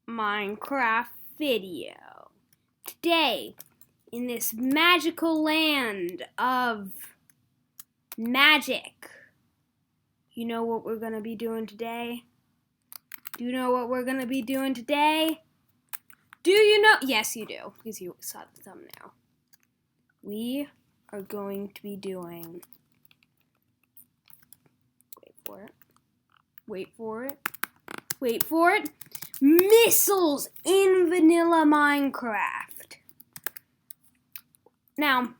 Minecraft video. Today, in this magical land of magic, you know what we're going to be doing today? Do you know what we're going to be doing today? Do you know? Yes, you do, because you saw the thumbnail. We are going to be doing, wait for it, missiles in vanilla Minecraft. Now,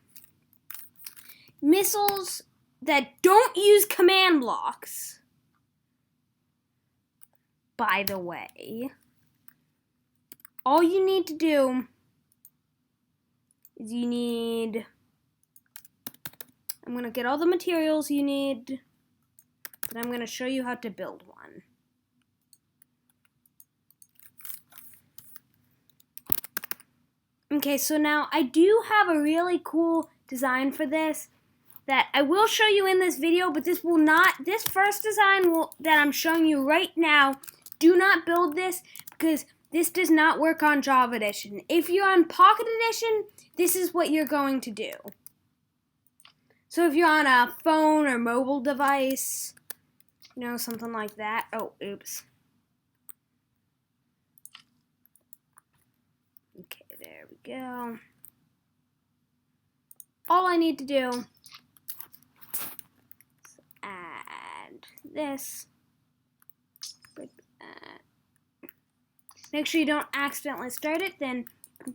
missiles that don't use command blocks. By the way, all you need to do is I'm going to get all the materials you need, but I'm going to show you how to build one. Okay, so now I do have a really cool design for this that I will show you in this video, but this first design that I'm showing you right now, do not build this because this does not work on Java Edition. If you're on Pocket Edition, this is what you're going to do. So if you're on a phone or mobile device, you know, something like that. Oh, oops. Okay, there we go. All I need to do is add this. Break that. Make sure you don't accidentally start it, then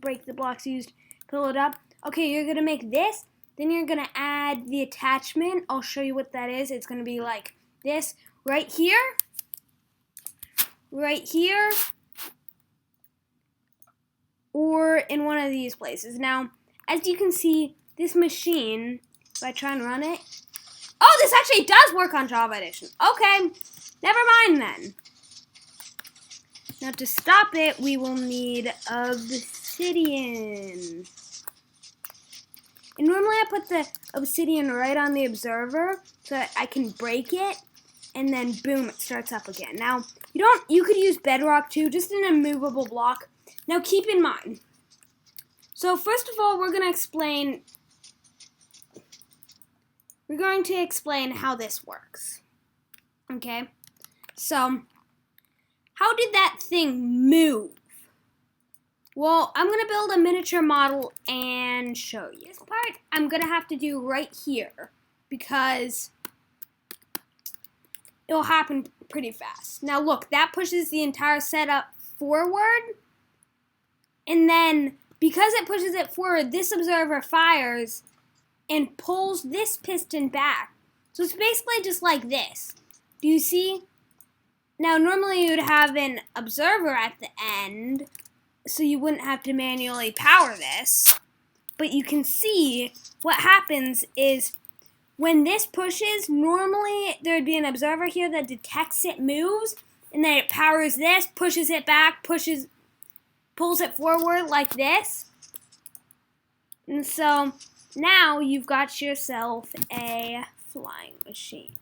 break the blocks used, fill it up. Okay, you're going to make this. Then you're going to add the attachment. I'll show you what that is. It's going to be like this right here, or in one of these places. Now, as you can see, this machine, if I try and run it, oh, this actually does work on Java Edition. Okay, never mind then. Now, to stop it, we will need obsidian. And normally I put the obsidian right on the observer so that I can break it, and then boom, it starts up again. Now, you could use bedrock too, just an immovable block. Now keep in mind, so first of all, we're going to explain how this works. Okay? So, how did that thing move? Well, I'm going to build a miniature model and show you. This part I'm going to have to do right here because it'll happen pretty fast. Now look, that pushes the entire setup forward, and then because it pushes it forward, this observer fires and pulls this piston back. So it's basically just like this. Do you see? Now normally you'd have an observer at the end, so you wouldn't have to manually power this. But you can see what happens is when this pushes, normally there'd be an observer here that detects it moves, and then it powers this, pushes it back, pulls it forward like this. And so now you've got yourself a flying machine.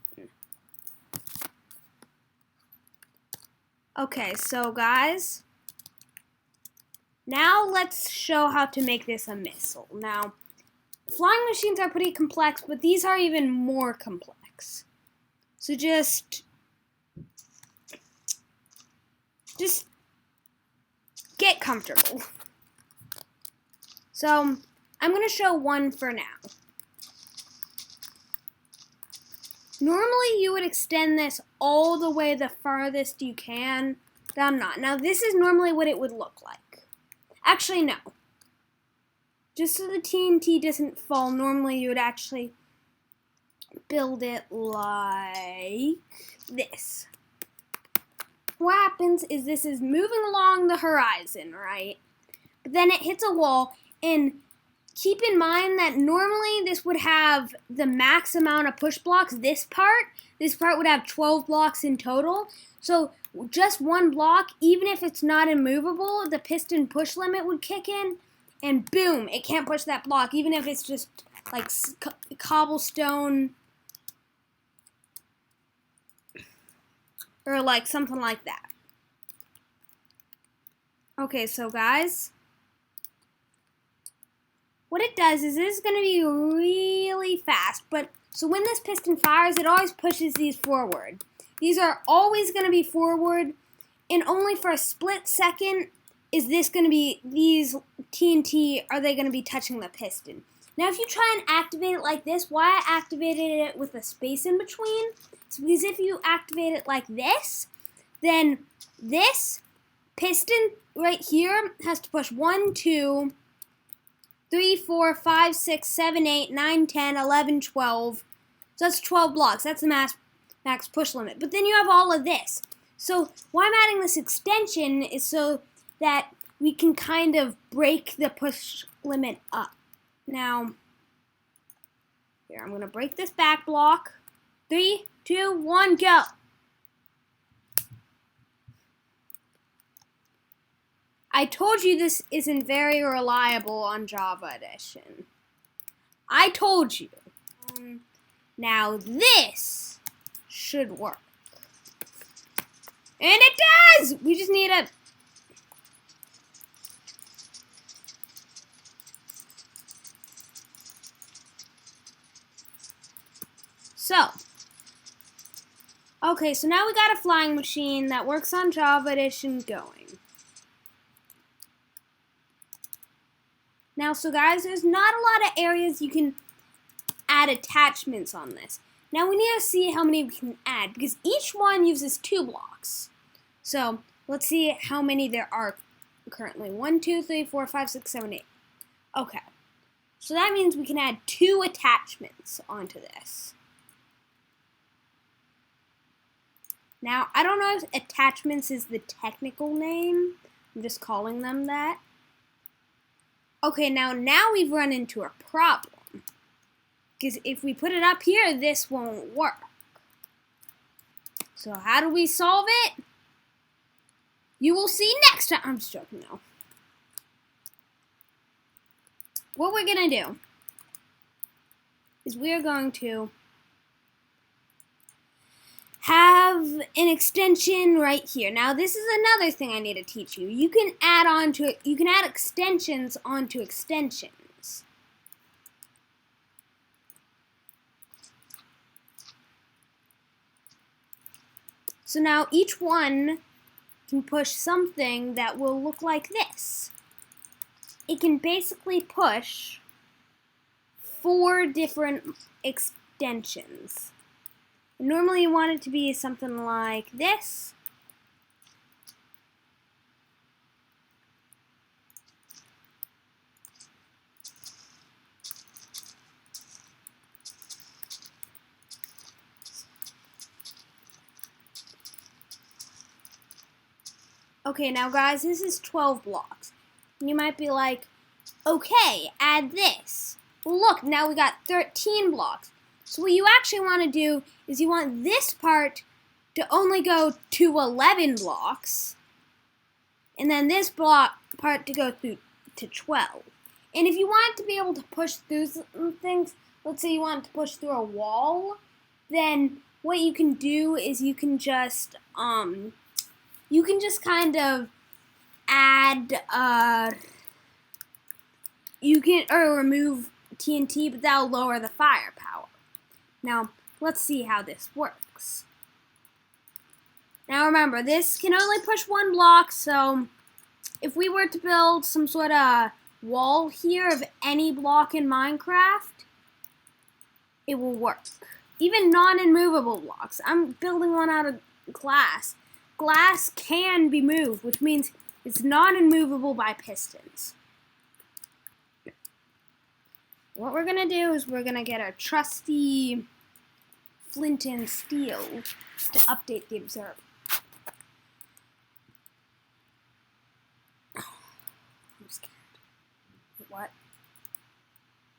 Okay, so guys, now let's show how to make this a missile. Now, flying machines are pretty complex, but these are even more complex. So just get comfortable. So, I'm going to show one for now. Normally, you would extend this all the way the farthest you can, but I'm not. Now, this is normally what it would look like. Actually, no. Just so the TNT doesn't fall, normally you would actually build it like this. What happens is this is moving along the horizon, right? But then it hits a wall, and keep in mind that normally this would have the max amount of push blocks. This part would have 12 blocks in total. So just one block, even if it's not immovable, the piston push limit would kick in, and boom, it can't push that block, even if it's just like cobblestone or like something like that. Okay, so guys, what it does is this is going to be really fast, but so when this piston fires, it always pushes these forward. These are always going to be forward, and only for a split second is this going to be, these TNT, are they going to be touching the piston. Now if you try and activate it like this, why I activated it with a space in between, it's because if you activate it like this, then this piston right here has to push 1, 2, 3, 4, 5, 6, 7, 8, 9, 10, 11, 12. So that's 12 blocks. That's the max push limit. But then you have all of this. So why I'm adding this extension is so that we can kind of break the push limit up. Now, here, I'm going to break this back block. 3, 2, 1, go. I told you this isn't very reliable on Java Edition. I told you. Now this should work. And it does! We just need a... So. Okay, so now we got a flying machine that works on Java Edition going. Now, so guys, there's not a lot of areas you can add attachments on this. Now, we need to see how many we can add, because each one uses 2 blocks. So, let's see how many there are currently. 1, 2, 3, 4, 5, 6, 7, 8. Okay. So that means we can add 2 attachments onto this. Now, I don't know if attachments is the technical name. I'm just calling them that. Okay, now we've run into a problem. Because if we put it up here, this won't work. So how do we solve it? You will see next time. I'm just joking now. What we're going to do is we're going to have an extension right here. Now this is another thing I need to teach you. You can add extensions onto extensions. So now each one can push something that will look like this. It can basically push 4 different extensions. Normally you want it to be something like this. Okay, now guys, this is 12 blocks. And you might be like, okay, add this. Well look, now we got 13 blocks. So what you actually want to do is you want this part to only go to 11 blocks, and then this part to go through to 12. And if you want to be able to push through some things, let's say you want to push through a wall, then what you can do is you can just kind of add remove TNT, but that'll lower the firepower. Now, let's see how this works. Now remember, this can only push 1 block, so if we were to build some sort of wall here of any block in Minecraft, it will work. Even non-immovable blocks. I'm building one out of glass. Glass can be moved, which means it's non-immovable by pistons. What we're going to do is we're going to get our trusty flint and steel to update the observer. Oh, I'm scared. Wait, what?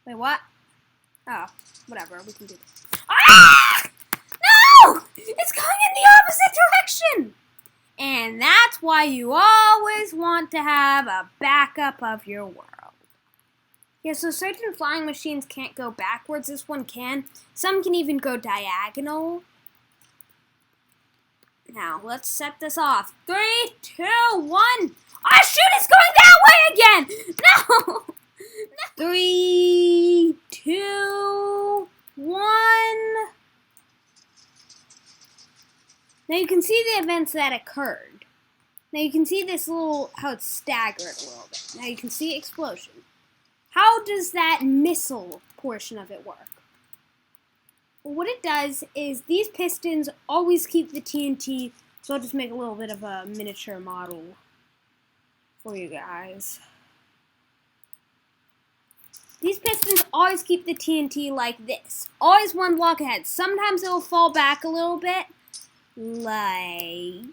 Wait, what? Oh, whatever. We can do this. Ah! No! It's going in the opposite direction! And that's why you always want to have a backup of your world. Yeah, so certain flying machines can't go backwards. This one can. Some can even go diagonal. Now, let's set this off. 3, 2, 1. Oh shoot, it's going that way again! No! 3, 2, 1. Now you can see the events that occurred. Now you can see this how it's staggered a little bit. Now you can see explosion. How does that missile portion of it work? Well, what it does is these pistons always keep the TNT, so I'll just make a little bit of a miniature model for you guys. These pistons always keep the TNT like this. Always one block ahead. Sometimes it'll fall back a little bit, like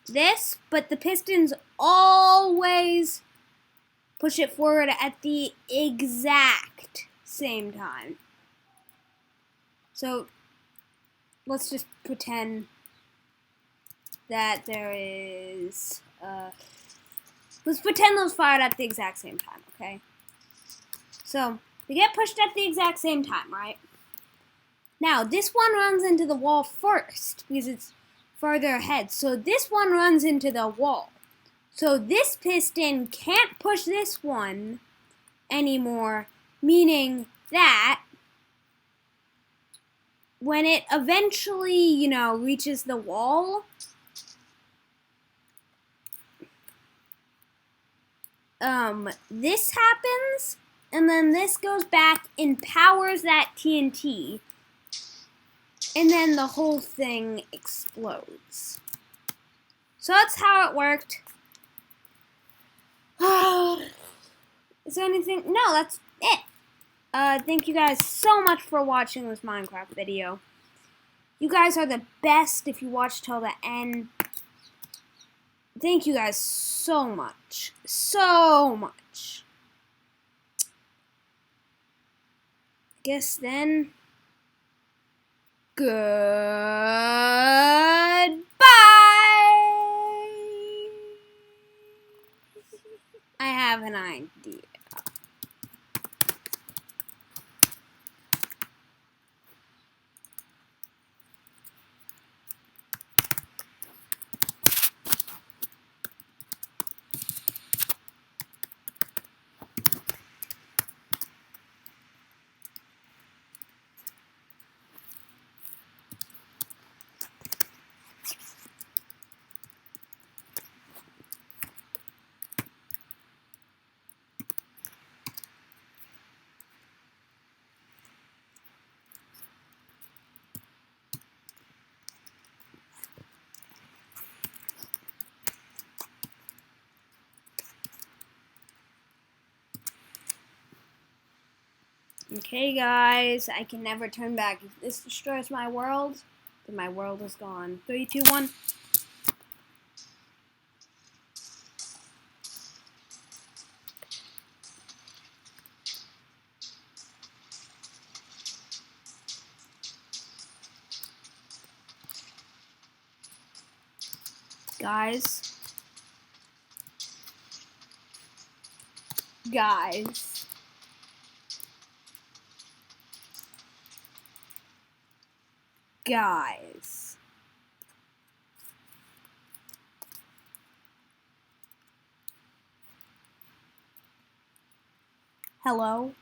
this, but the pistons always push it forward at the exact same time. So let's just pretend that there is, let's pretend those fired at the exact same time, okay? So they get pushed at the exact same time, right? Now this one runs into the wall first because it's farther ahead. So this one runs into the wall. So this piston can't push this one anymore, meaning that when it eventually, reaches the wall, this happens, and then this goes back and powers that TNT, and then the whole thing explodes. So that's how it worked. Is there anything? No, that's it. Thank you guys so much for watching this Minecraft video. You guys are the best if you watch till the end. Thank you guys so much. So much. I guess then, goodbye. I have an idea. Okay, guys, I can never turn back. If this destroys my world, then my world is gone. 3, 2, 1. Guys. Hello?